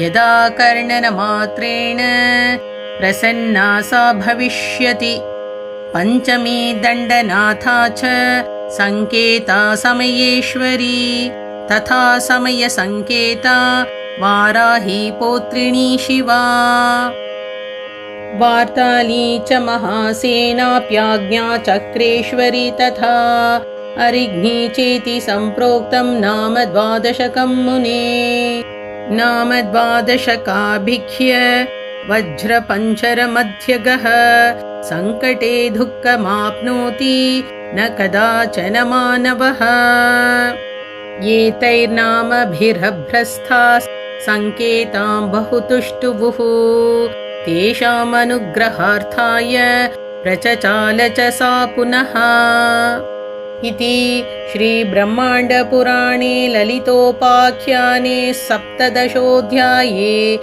यदा कर्णनमात्रेण प्रसन्ना सा भविष्यति। पञ्चमी दण्डनाथा च संकेता समयेश्वरी, तथा समयसंकेता वाराही पौत्रिणी शिवा। वार्ताली च महासेनाप्याज्ञा चक्रेश्वरी, तथा अरिघ्नी चेति सम्प्रोक्तं नाम द्वादशकं मुने। नाम द्वादशकाभिख्य वज्रपञ्चरमध्यगः, सङ्कटे दुःखमाप्नोति न कदाचन मानवः। एतैर्नामभिरभ्रस्ताः सङ्केतां बहुतुष्टुवुः, तेषामनुग्रहार्थाय प्रचचाल च सा पुनः। इति श्रीब्रह्माण्डपुराणे ललितोपाख्याने 17 अध्याये